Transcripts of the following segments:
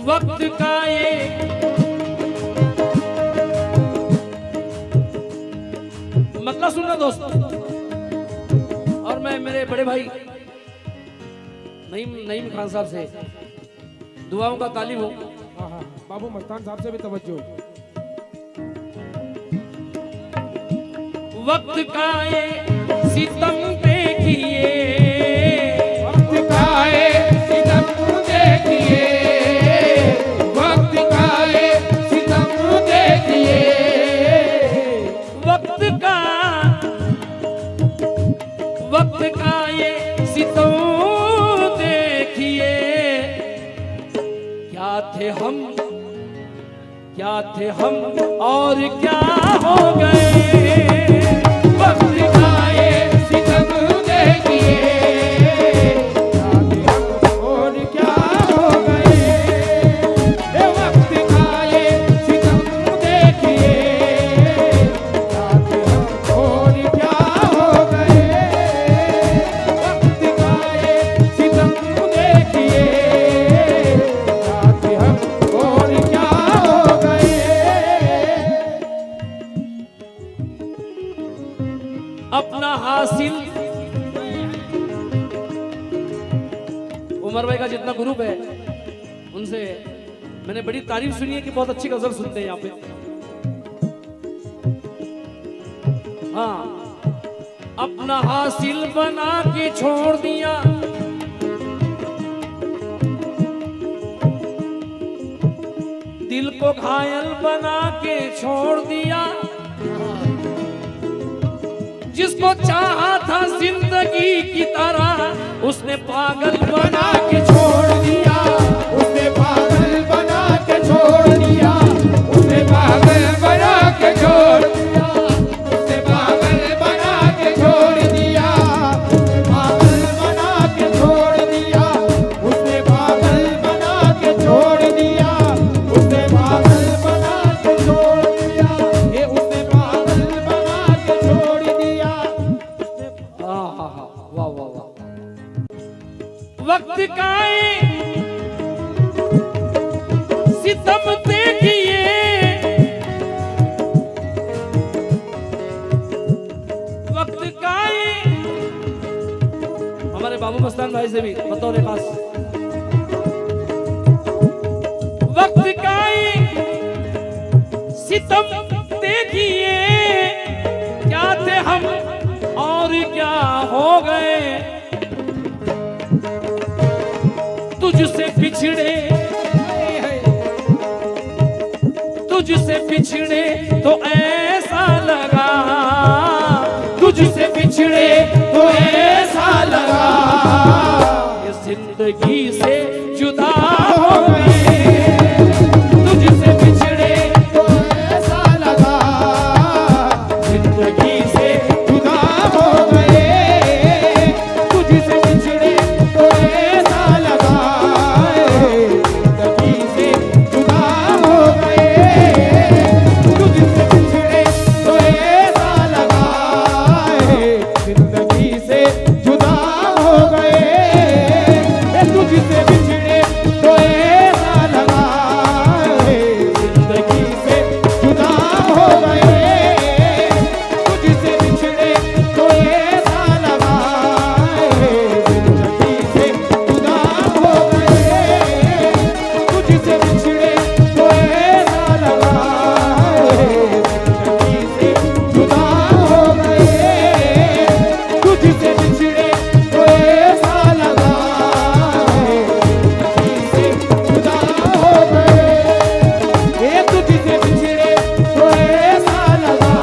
वक्त का ये मतलब सुनना दोस्तों। और मैं मेरे बड़े भाई नईम खान साहब से दुआओं का तालिब हूँ। बाबू मस्तान साहब से भी तवज्जो। वक्त का ये सितम देखिए, वक्त का ये सितम देखिए, वक्त का ये सितम देखिए, वक्त का ये सितम देखिए। क्या थे हम और क्या हो गए। वक्त का ये सितम देखिए, और क्या हो गए। वक्त का ये सितम देखिए, और क्या हो गए। वक्त का ये सितम देखिए, और क्या हो गए। अपना हासिल उमर भाई का जितना ग्रुप है उनसे मैंने बड़ी तारीफ सुनी है कि बहुत अच्छी गजल सुनते हैं यहाँ पे। हाँ, अपना हासिल बना के छोड़ दिया, दिल को घायल बना के छोड़ दिया। जिसको चाहा था जिंदगी की तरह उसने पागल बना के छोड़ दिया, उसने पागल बना के छोड़ दिया, उसने पागल बना के छोड़ दिया, उसने पागल बना के छोड़ दिया, पागल बना के छोड़ दिया, उसने पागल बना के छोड़ दिया, उसने पागल बना के छोड़ दिया, ये उसने पागल बना के छोड़ दिया। वाह वाह वाह। वक्त का ये सितम देखिए, वक्त का ये हमारे बाबू मस्तान भाई से भी बतौर खास। वक्त का ये सितम देखिए, क्या थे हम और क्या हो गए। तुझसे बिछड़े तो ऐसा लगा, तुझसे बिछड़े तो ऐसा लगा, ये जिंदगी से जुदा हो गए। तुझसे बिछड़े तो ऐसा लगा, जिंदगी से जुदा हो गए। तुझसे बिछड़े तो ऐसा लगा, जिंदगी से जुदा हो गए। तुझसे बिछड़े तो ऐसा लगा, जिंदगी से जुदा हो गए। तुझसे बिछड़े तो ऐसा लगा, जिंदगी से जुदा हो गए। तुझसे बिछड़े तो ऐसा लगा, जिंदगी से जुदा हो गए। तुझसे बिछड़े तो ऐसा लगा, जिंदगी से जुदा हो गए। तुझसे बिछड़े तो ऐसा लगा, जिंदगी से जुदा हो गए। तुझसे बिछड़े तो ऐसा लगा,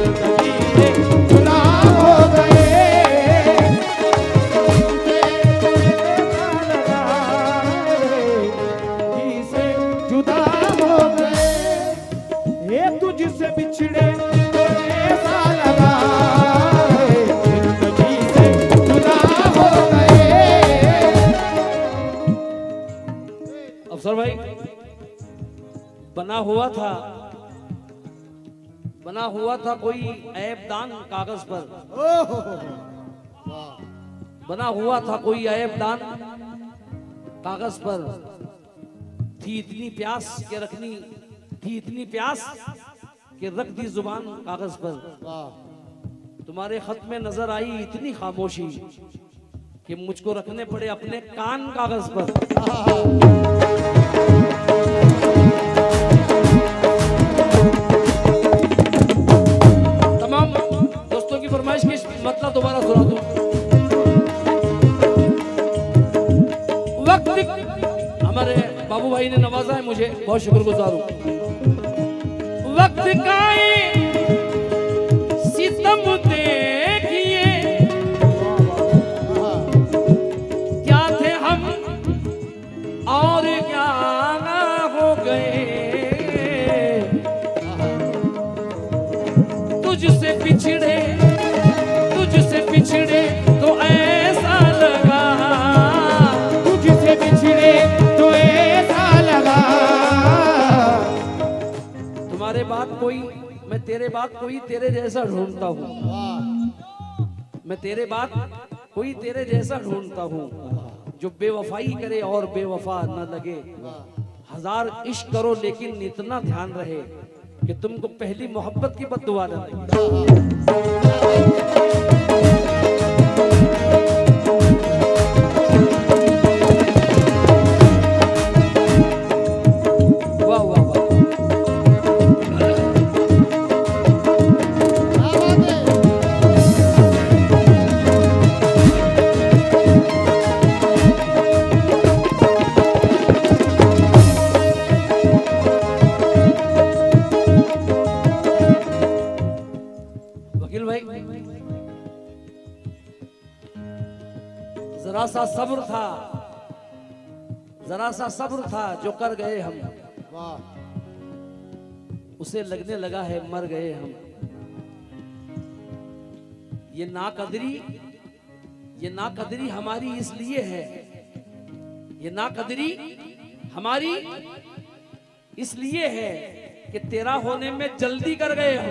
जिंदगी से जुदा हो गए। से जुदा हो गए। तुझसे बिछड़े तो ऐसा लगा, जिंदगी से जुदा हो गए। अफसर भाई बना हुआ था कोई ऐबदान कागज पर, बना हुआ था कोई ऐबदान कागज पर। थी इतनी प्यास के रखनी, थी इतनी प्यास कि रख दी जुबान कागज पर। तुम्हारे खत में नजर आई इतनी खामोशी कि मुझको रखने पड़े अपने कान कागज पर। तमाम दोस्तों की फरमाइश की मतलब दोबारा सुना दूं। वक्त, हमारे बाबू भाई ने नवाजा है मुझे, बहुत शुक्रगुजार हूं। वक्त का सितम देखिए, क्या थे हम और क्या हो गए, तुझसे पिछड़े, तुझसे पिछड़े तो ऐसा लगा, तुझसे पिछड़े तो ऐसा लगा। तुम्हारे बाद कोई, मैं तेरे बाद कोई तेरे जैसा ढूंढता हूँ, मैं तेरे बाद कोई तेरे जैसा ढूंढता हूँ, जो बेवफाई करे और बेवफा न लगे। हजार इश्क करो लेकिन इतना ध्यान रहे कि तुमको पहली मोहब्बत की बद्दुआ न लगे। वाह वाह वाह। वकील भाई, जरा सा सब्र था, जरा सा सब्र था जो कर गए हम, उसे लगने लगा है मर गए हम। ये नाकदरी, ये नाकदरी हमारी इसलिए है, ये नाकदरी हमारी इसलिए है कि तेरा होने में जल्दी कर गए हम।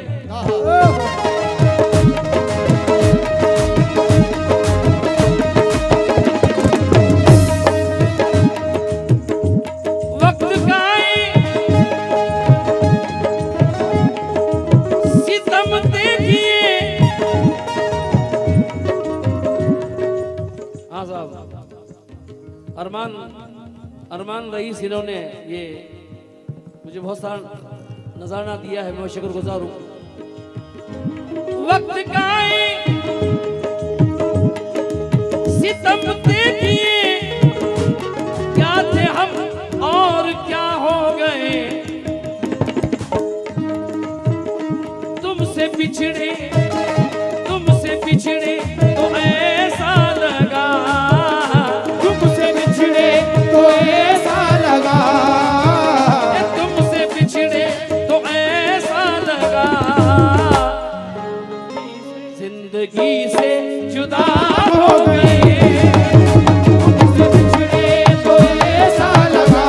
वक्त का सितम देखिए। हाँ साहब, अरमान रईस, इन्होंने ये मुझे बहुत सारा नजराना दिया है, मैं शुक्रगुजार हूं। वक्त का सितम देखिए, क्या थे हम और क्या हो गए, तुमसे पिछड़े, तुमसे पिछड़े तो ऐसा लगा, तुमसे बिछड़े तो ऐसा लगा, तुमसे पिछड़े तो ऐसा लगा, जिंदगी से जुदा हो गए, तुमसे बिछड़े तो ऐसा लगा,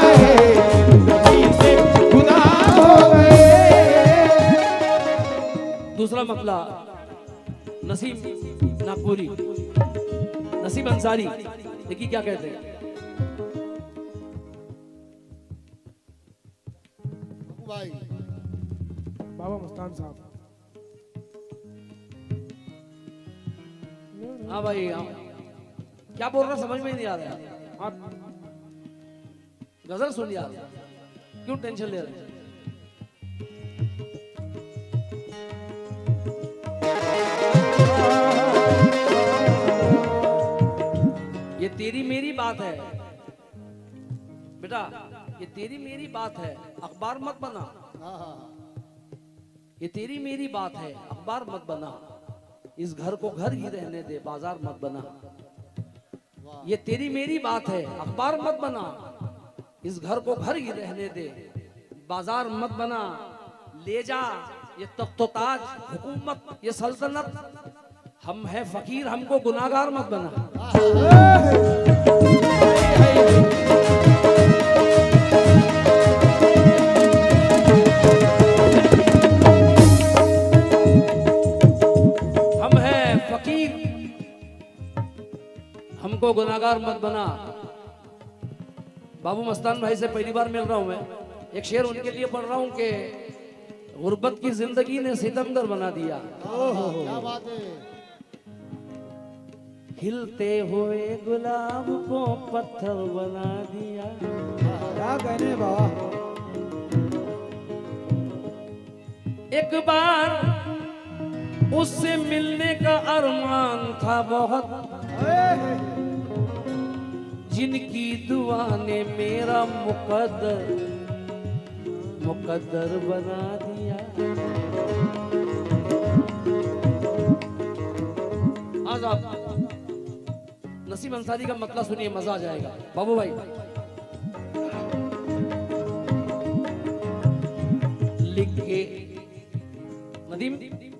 जिंदगी से जुदा हो गए। दूसरा मसला, नसीम नागपुरी, नसीम अंसारी, देखिए क्या कहते हैं। बाबा मुस्तान साहब, हाँ भाई, हाँ क्या बोल रहा समझ में नहीं आ रहा। आप गजल सुन यार, क्यों टेंशन ले रहे हैं। ये तेरी मेरी बात है बेटा, ये तेरी मेरी बात है, अखबार मत बना। ये तेरी मेरी बात है, अखबार मत बना, इस घर को घर ही रहने दे, बाजार मत बना। ये तेरी मेरी बात है, अखबार मत बना, इस घर को घर ही रहने दे, बाजार मत बना। ले जा ये तख्तो ताज हुकूमत, ये सल्तनत, हम है फकीर, हमको गुनाहगार मत बना। हम है फकीर, हमको गुनाहगार मत बना। बाबू मस्तान भाई से पहली बार मिल रहा हूं मैं। एक शेर उनके लिए पढ़ रहा हूं कि गुर्बत की जिंदगी ने सितमगर बना दिया। क्या बात है। खिलते हुए गुलाब को पत्थर बना दिया। क्या कहने बाबा। एक बार उससे मिलने का अरमान था बहुत, जिनकी दुआ ने मेरा मुकद्दर बना दिया। आज आप नसीम अंसारी का मतलब सुनिए, मजा आ जाएगा। बाबू भाई लिख के नदीम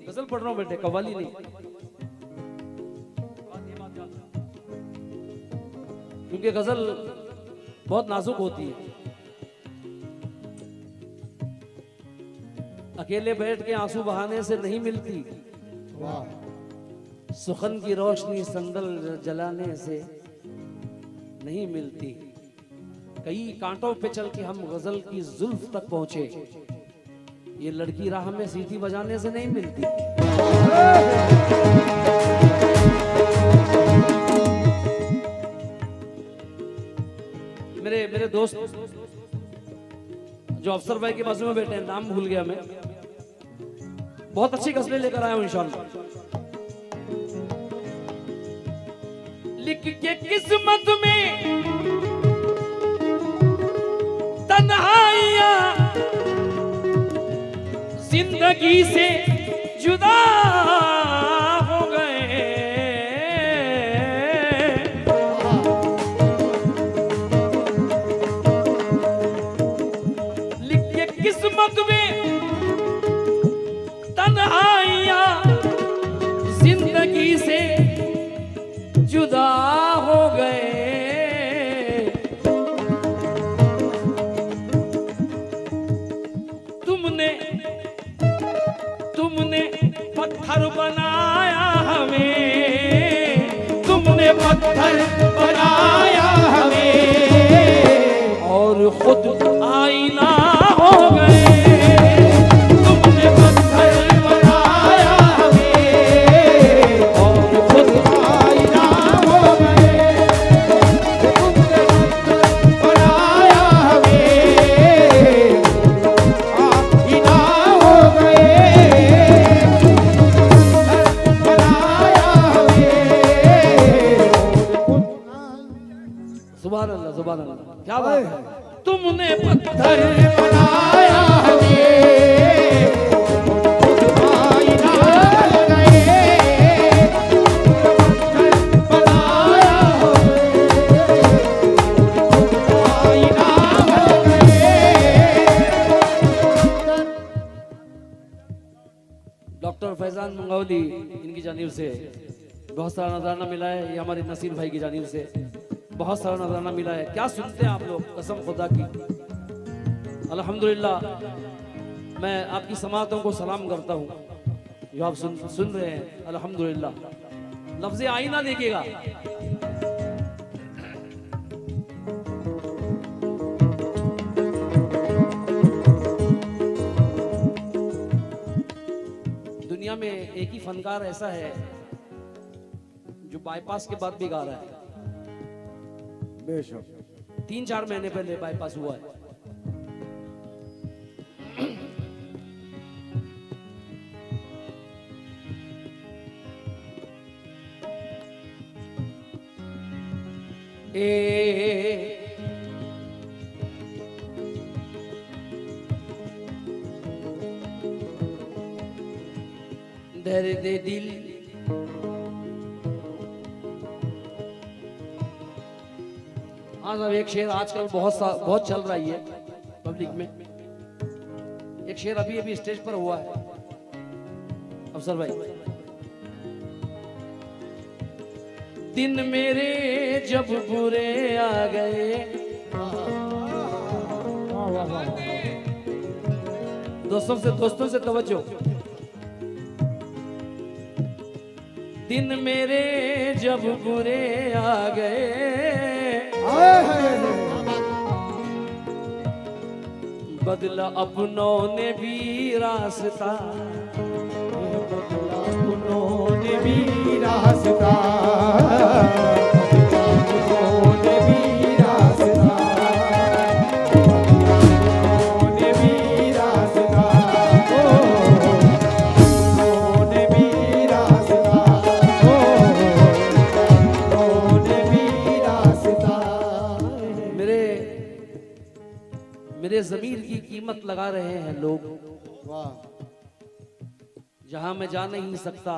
गजल पढ़ रहा हूं बेटे, कव्वाली नहीं, क्योंकि गजल बहुत नाजुक होती है। अकेले बैठ के आंसू बहाने से नहीं मिलती, सुखन की रोशनी संदल जलाने से नहीं मिलती। कई कांटों पे चल के हम गजल की जुल्फ तक पहुंचे, ये लड़की राह में सीटी बजाने से नहीं मिलती। मेरे दोस्त जो अफसर भाई के बाजू में बैठे हैं, नाम भूल गया मैं, बहुत अच्छी गजलें लेकर आया हूं इंशाल्लाह। लिख के किस्मत में तन्हाइयां जिंदगी से जुदा हो गए, लिख के किस्मत में तन्हाइयां जिंदगी से जुदा हो गए। तुमने पत्थर बनाया हमें, तुमने पत्थर बनाया हमें और खुद आईना हो गए। तुमने पत्थर बनाया हमें और खुद आईना हो गए। तुमने पत्थर बनाया हमें, आईना हो गए। सुभान अल्लाह, सुभान अल्लाह, क्या बात है। तुमने पत्थर बनाया हमें, आईना हो गए। पत्थर बनाया हमें, आईना हो गए। डॉक्टर फैजान मंगौली इनकी जानिब से बहुत सारा नजराना मिला है। ये हमारे नसीर भाई की जानिब से बहुत सारा नजराना मिला है। क्या सुनते हैं आप लोग, कसम खुदा की। अल्हम्दुलिल्लाह, मैं आपकी समातों को सलाम करता हूँ जो आप सुन रहे हैं। अल्हम्दुलिल्लाह, लफ्ज़े आईना देखिएगा। दुनिया में एक ही फनकार ऐसा है जो बाईपास के बाद भी गा रहा है। बेशक 3-4 महीने पहले बाईपास हुआ है। दर्द दिल हाँ साहब, एक शेर आजकल बहुत चल रही है पब्लिक में। एक शेर अभी अभी स्टेज पर हुआ है अफसर भाई। दिन मेरे जब बुरे आ गए, दोस्तों से तवज्जो। दिन मेरे जब बुरे आ गए, बदला अपनों ने भी रास्ता, उन्होंने भी रास्ता, उन्होंने भी रास्ता, उन्होंने भी रास्ता, उन्होंने भी रास्ता, उन्होंने भी रास्ता। मेरे ज़मीर की कीमत लगा रहे हैं लोग, वाह जहां मैं जा नहीं सकता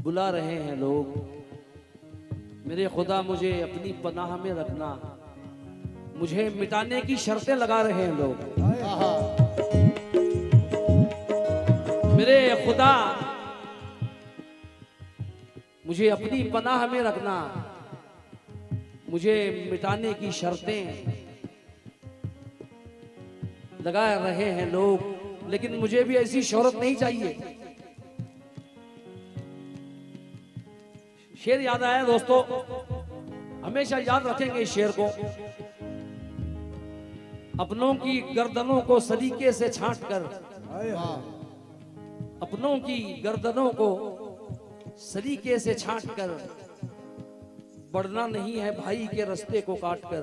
बुला रहे हैं लोग। मेरे खुदा मुझे अपनी पनाह में रखना, मुझे मिटाने की शर्तें लगा रहे हैं लोग। आहा मेरे खुदा मुझे अपनी पनाह में रखना, मुझे मिटाने की शर्तें लगा रहे हैं लोग, लेकिन मुझे भी ऐसी शोहरत नहीं चाहिए। शेर याद आया दोस्तों, हमेशा याद रखेंगे इस शेर को। अपनों की गर्दनों को सलीके से छांट कर, अपनों की गर्दनों को सलीके से छांट कर, बढ़ना नहीं है भाई के रास्ते को काट कर।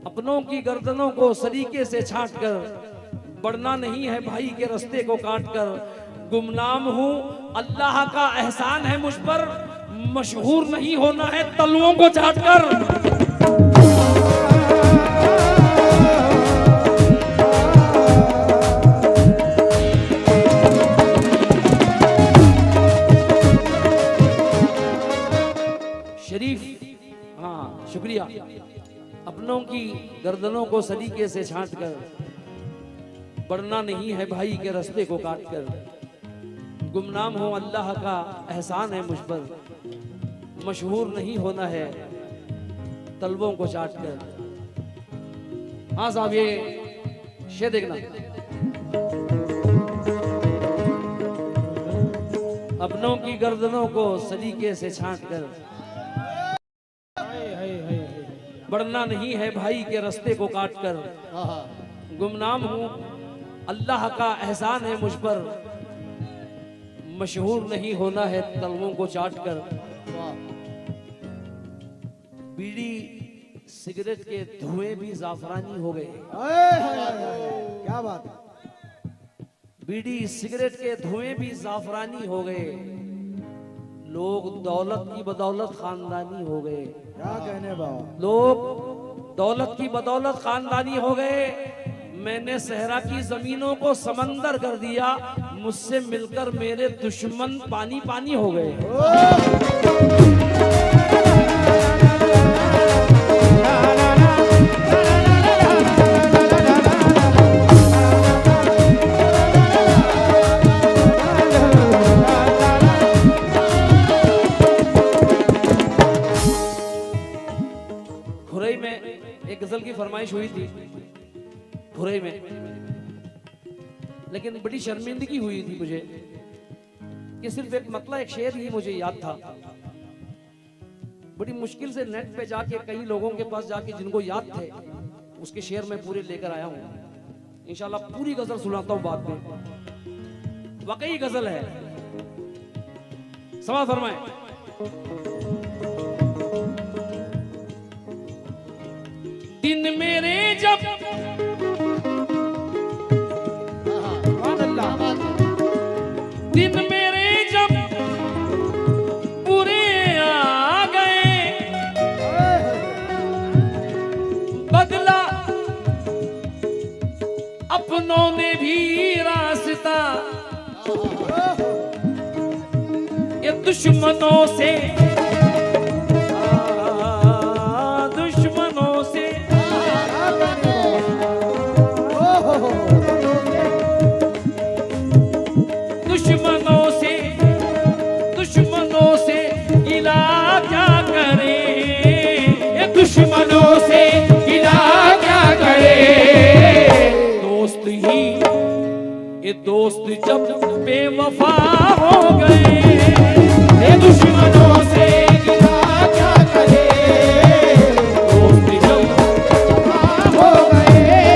अपनों की गर्दनों को सलीके से छांट कर, बढ़ना नहीं है भाई के रास्ते को काट कर। गुमनाम हूं अल्लाह का एहसान है मुझ पर, मशहूर नहीं होना है तलवों को चाट कर। शरीफ, हाँ शुक्रिया। अपनों की गर्दनों को सलीके से छांट कर, बढ़ना नहीं है भाई के रास्ते को काट कर। गुमनाम हो अल्लाह का एहसान है मुझ पर, मशहूर नहीं होना है तलवों को चाट कर। हाँ साहब ये शेर देखना। अपनों की गर्दनों को सलीके से छांट कर, बढ़ना नहीं है भाई के रास्ते को काट कर। गुमनाम हूं अल्लाह का एहसान है मुझ पर, मशहूर नहीं होना है तलवों को चाट कर। बीड़ी सिगरेट के धुएं भी जाफरानी हो गए। क्या बात है। बीड़ी सिगरेट के धुएं भी जाफरानी हो गए। लोग दौलत की बदौलत खानदानी हो गए। क्या कहने बाबा। लोग दौलत की बदौलत खानदानी हो गए। मैंने सहरा की जमीनों को समंदर कर दिया, मुझसे मिलकर मेरे दुश्मन पानी पानी हो गए। खुरई में एक गजल की फरमाइश हुई थी, खुरई में, लेकिन बड़ी शर्मिंदगी हुई थी मुझे कि सिर्फ एक मतला एक शेर ही मुझे याद था। बड़ी मुश्किल से नेट पे जाके कई लोगों के पास जाके जिनको याद थे उसके शेर मैं पूरे लेकर आया हूं। इंशाल्लाह पूरी गजल सुनाता हूं बाद में, वाकई गजल है। समाज फरमाए। दिन मेरे जब दिन मेरे जब पूरे आ गए, बदला अपनों ने भी रास्ता, ये दुश्मनों से दुश्मनों से गिला क्या करे। दोस्त ही ये दोस्त जब बेवफा हो गए, ये दुश्मनों से गिला क्या करे। दोस्त जब बेवफा हो गए,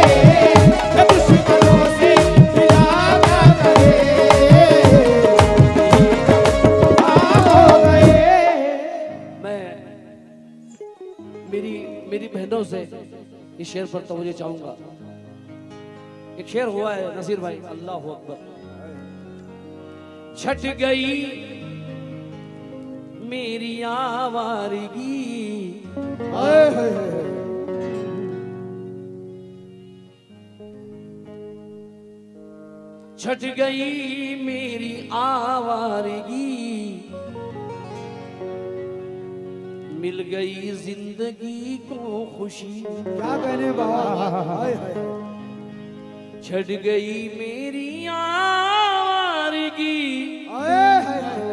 बहनों से इस शेर पर तवज्जो चाहूंगा। एक शेर हुआ है नसीर भाई, अल्लाह अकबर। छट गई मेरी आवारगी, हाय हाय हाय। छट गई मेरी आवारगी, मिल गई जिंदगी को खुशी। क्या कहने बाबा, हाय हाय। छट गई मेरी आवारगी, हाय हाय हाय।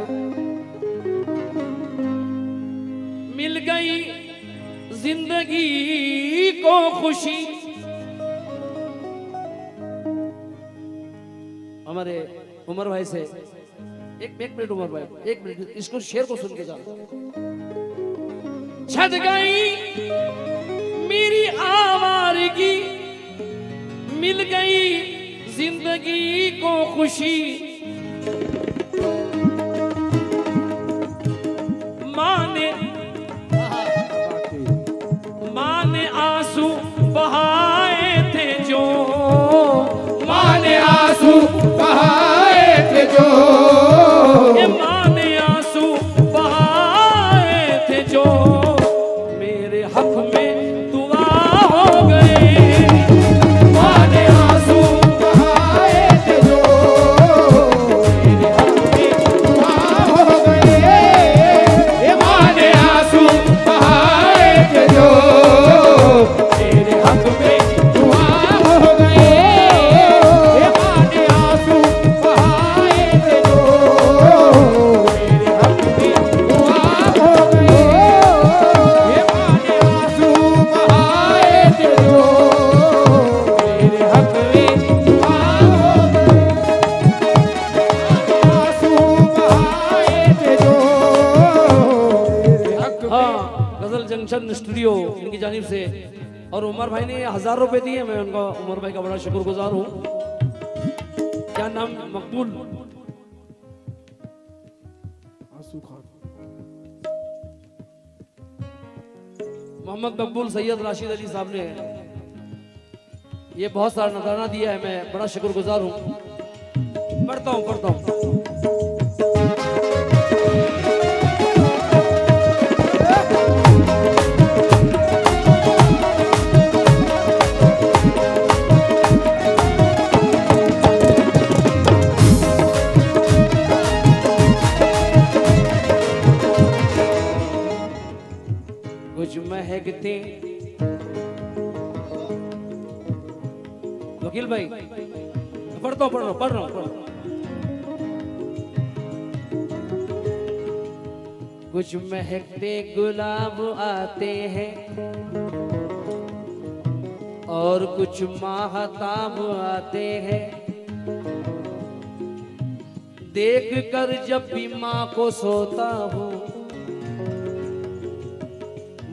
मिल गई जिंदगी को खुशी। हमारे उमर भाई से एक मिनट, उमर भाई एक मिनट, इसको शेर को सुन के जाओ। छट गई मेरी आवारगी, मिल गई जिंदगी को खुशी। माने आंसू बहाए थे जो, माने आंसू बहाए थे जो, ये माने आंसू बहाए थे जो, मेरे हक में दुआ हो गए। माने आंसू बहाए थे जो, मेरे हक में दुआ हो गए। ये माने आंसू बहाए थे जो, मेरे हक में दुआ हो गए। ये माने आंसू बहाए थे जो, मेरे हक में दुआ हो गए। ये माने आंसू बहाए थे जो, मेरे हक में दुआ हो गए। आंसू बहाए थे जो, मेरे हक में। हाँ, गजल जंक्शन स्टूडियो इनकी जानिब से, और उमर भाई ने 1000 रुपए दिए। मैं उनका, उमर भाई का बड़ा शुक्रगुजार हूँ। क्या नाम? मकबूल मोहम्मद मकबूल सैयद राशिद अली साहब ने ये बहुत सारा नजराना दिया है। मैं बड़ा शुक्रगुजार हूँ। पढ़ता हूँ। कुछ महकते, वकील भाई पढ़ता हूँ, पढ़ रहा हूँ। कुछ महकते गुलाब आते हैं और कुछ माहताब आते हैं। देख कर जब भी माँ को सोता हूँ,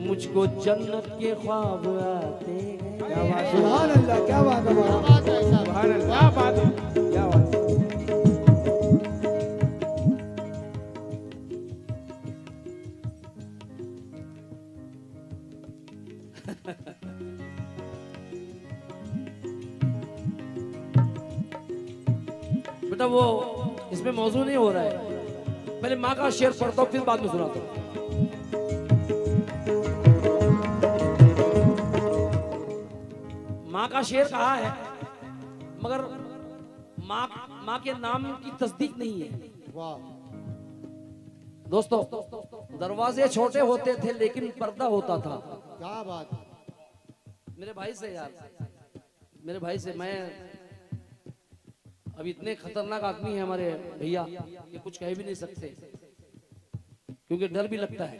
मुझको जन्नत के ख्वाब आते हैं। क्या बात, सुभान अल्लाह, क्या बात है बाबा, सुभान अल्लाह, क्या बात है। क्या बात है। बेटा वो इसमें मौजू नहीं हो रहा है। पहले माँ का शेर पढ़ता हूँ, फिर बाद में सुनाता हूँ। माँ का शेर कहा है, मगर माँ के नाम की तस्दीक नहीं है। वाह। दोस्तों, दरवाजे छोटे होते थे लेकिन पर्दा होता था। क्या बात। मेरे भाई से यार, मेरे भाई से मैं, अब इतने खतरनाक आदमी है हमारे भैया, ये कुछ कह भी नहीं सकते, क्योंकि डर भी लगता है,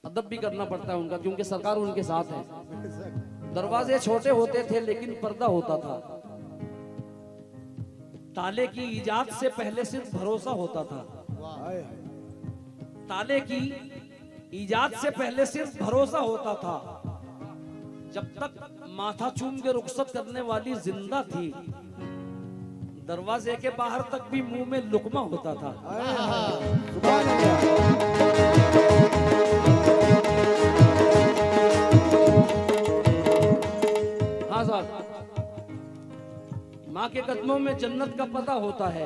अदब भी करना पड़ता है उनका, क्योंकि सरकार उनके साथ है। दरवाजे छोटे होते थे लेकिन पर्दा होता था। ताले की इजाद से पहले सिर्फ भरोसा होता था। हाय। ताले की इजाद से पहले सिर्फ भरोसा होता था। जब तक माथा चूम के रुखसत करने वाली जिंदा थी, दरवाजे के बाहर तक भी मुंह में लुकमा होता था। सुभान अल्लाह। के कदमों में जन्नत का पता होता है,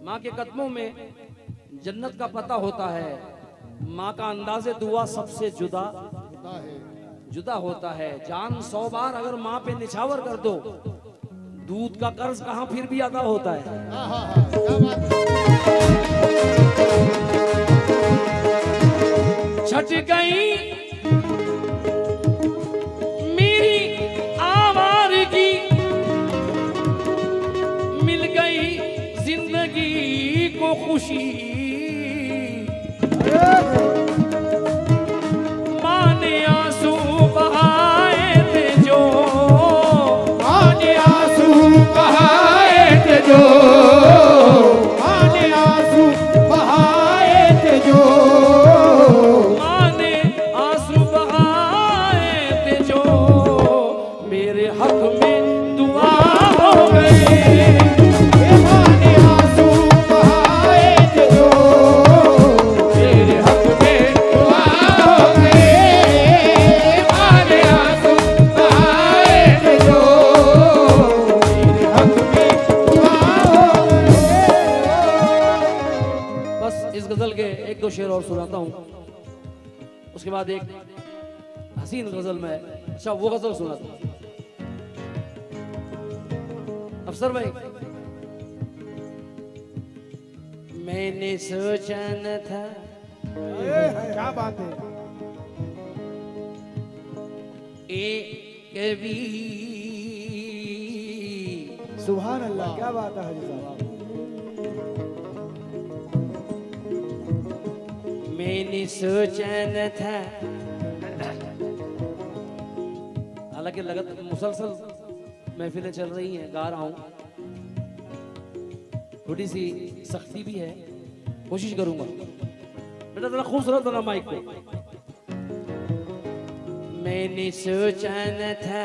माँ के कदमों में जन्नत का पता होता है। माँ का अंदाज़े दुआ सबसे जुदा होता है। जुदा होता है। जान 100 बार अगर माँ पे निछावर कर दो, दूध का कर्ज कहाँ फिर भी अदा होता है। हाँ हाँ हाँ, क्या बात है। छट गई मेरी आवारगी, मिल गई जिंदगी को खुशी। माँ ने आंसू बहाए थे जो, आने आंसू बहाए थे जो, आने आंसू बहाए थे जो, माँ ने आंसू बहाए थे जो, मेरे हक में दुआ हो गए। आने आंसू बहाए थे जो, मेरे हक में दुआ हो गए। आने आंसू बहाए थे जो, मेरे हक में दुआ हो गए। बस इस गजल के एक दो शेर और सुनाता हूँ, उसके बाद एक हसीन गजल में, अच्छा वो गजल सुनाता हूँ। अफसर भाई, मैंने सोचा न था क्या बात है। कभी सुभान अल्लाह, क्या बात है हाजी साहब। मैंने सोचा न था, हालांकि लगत मुसलसल महफिलें चल रही हैं, गा रहा हूं, थोड़ी सी सख्ती भी है, कोशिश करूंगा। बेटा जरा खूबसूरत बना माइक पे। मैंने सोचा न था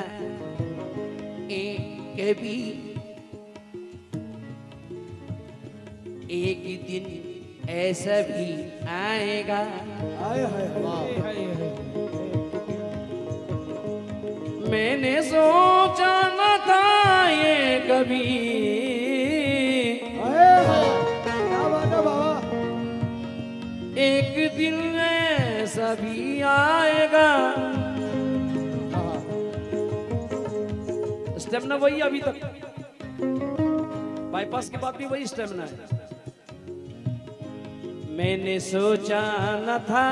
कभी एक दिन ऐसा भी आएगा, आए हाय हाय। मैंने सोचा न था ये कभी, आए हाय, क्या बात है बाबा। एक दिन ऐसा भी आएगा। स्टेमिना वही है अभी तक, बाईपास के बाद भी वही स्टेमिना है। मैंने सोचा न था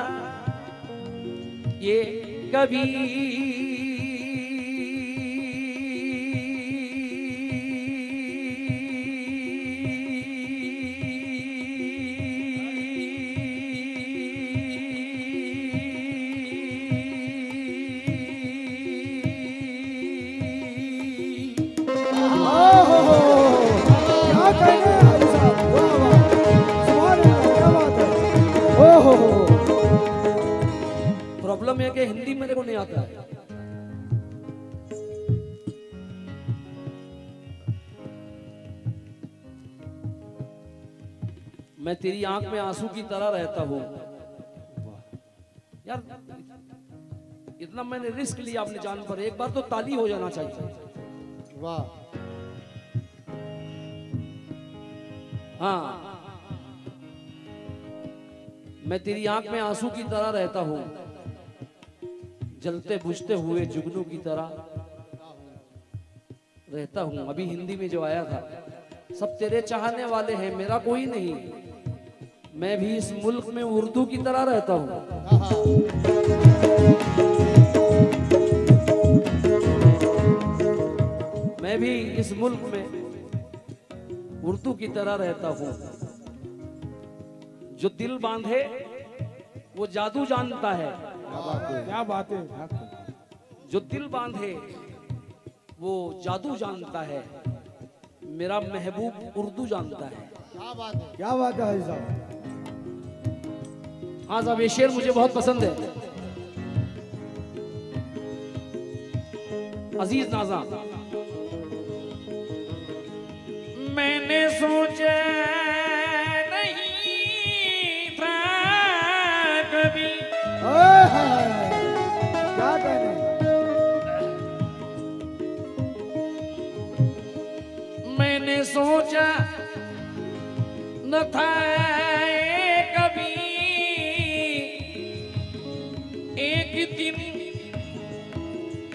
ये कभी, क्या कहने हैं हाजी साहब, वाह वाह, सुभान अल्लाह, क्या बात है। ओहो प्रॉब्लम है कि हिंदी मेरे को नहीं आता है। मैं तेरी आंख में आंसू की तरह रहता हूं। यार इतना मैंने रिस्क लिया अपनी जान पर, एक बार तो ताली हो जाना चाहिए। वाह। हाँ, मैं तेरी आंख में आंसू की तरह रहता हूं, जलते बुझते हुए जुगनू की तरह रहता हूं। अभी हिंदी में जो आया था, सब तेरे चाहने वाले हैं, मेरा कोई नहीं। मैं भी इस मुल्क में उर्दू की तरह रहता हूं। मैं भी इस मुल्क में उर्दू की तरह रहता हूं। जो दिल बांधे वो जादू जानता है, क्या बात है। जो दिल बांधे वो जादू जानता है। मेरा महबूब उर्दू जानता है। क्या बात है, क्या बात है हाजी साहब। हाँ साहब, ये शेर मुझे बहुत पसंद है। अजीज नाज़ा, मैंने सोचा नहीं था कभी, आए हाय हाय हाय, क्या कहने हैं। सोचा न था कभी एक दिन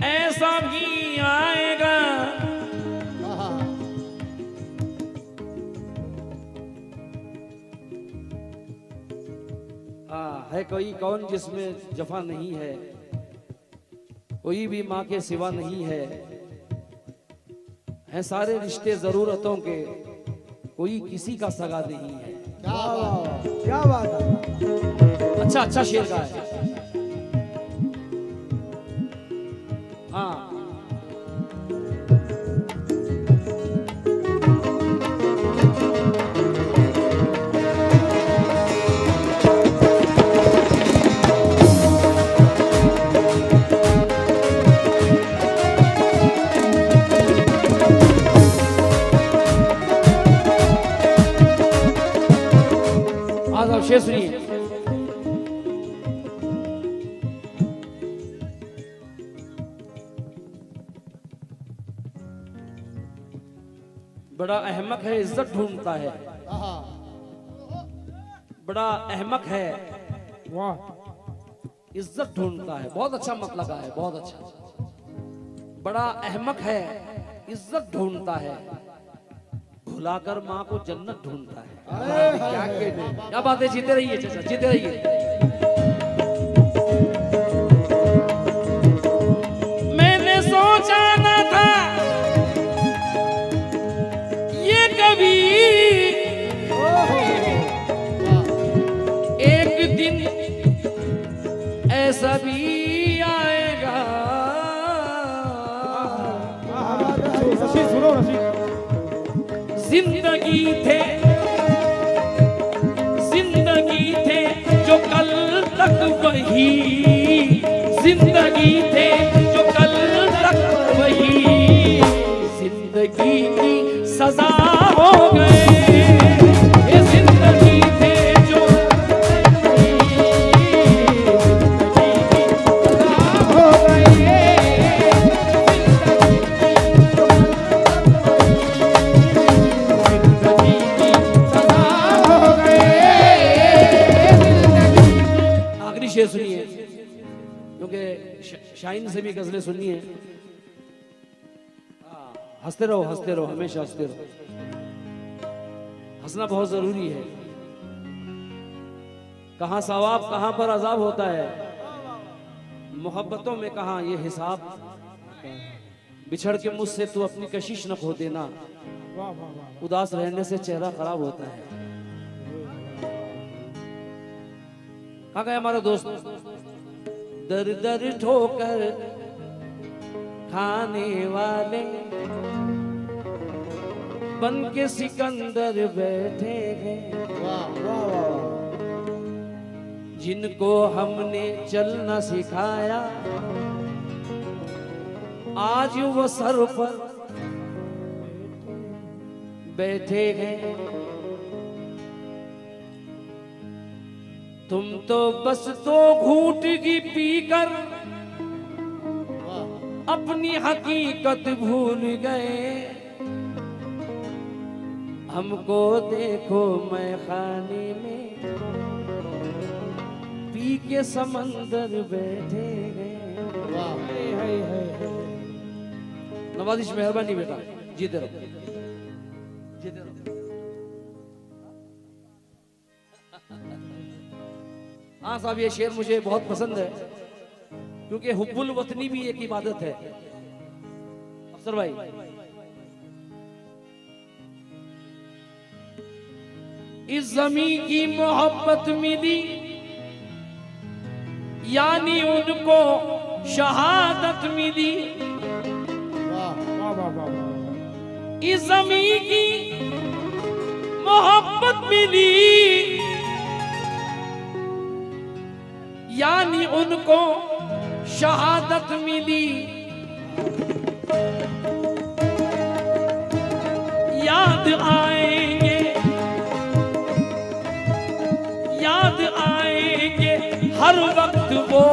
ऐसा भी आएगा। है कोई कौन जिसमें जफा नहीं है, कोई भी माँ के सिवा नहीं है सारे रिश्ते जरूरतों के, कोई किसी का सगा नहीं है। क्या बात है। अच्छा शेर का है। हाँ शेर सुनिए। बड़ा अहमक है इज्जत ढूंढता है, बड़ा अहमक है वाह इज्जत ढूंढता है। बहुत अच्छा मत लगा है, बहुत अच्छा। बड़ा अहमक है इज्जत ढूंढता है, भुलाकर माँ को जन्नत ढूंढता है। क्या बात है। जीते रहिए चाचा, जीते रहिए। मैंने सोचा न था ये कभी एक दिन ऐसा भी आएगा। सुनो रशीद। जिंदगी थे जो कल तक वही, जिंदगी थे जो कल तक वही, जिंदगी की सजा हो गए। ये जिंदगी थे जो हो गए। शेर सुनिए, क्योंकि शाइन से भी गजलें सुननी है। हंसते रहो, हंसते रहो, हमेशा हंसते रहो। हंसना बहुत जरूरी है। कहां सवाब कहां पर अजाब होता है, मोहब्बतों में कहां ये हिसाब। बिछड़ के मुझसे तू अपनी कशिश न खो देना, उदास रहने से चेहरा खराब होता है। कहाँ गए हमारा दोस्त। दर दर ठोकर खाने वाले बन के सिकंदर बैठे हैं, जिनको हमने चलना सिखाया आज वो सर पर बैठे हैं। तुम तो बस दो घूंट की पीकर अपनी हकीकत भूल गए। हमको देखो मैं खाने में पी के समंदर बैठे गए। नवाजिश मेहरबानी बेटा, जीते रहो, जीते रहो। हाँ साहब, ये शेर मुझे बहुत पसंद है, क्योंकि हुब्बुल वतनी भी एक इबादत है। अफसर भाई, इस ज़मीं की मोहब्बत मिली यानी उनको शहादत मिली। इस ज़मीं की मोहब्बत मिली यानी उनको शहादत मिली। याद आएंगे, याद आएंगे हर वक्त वो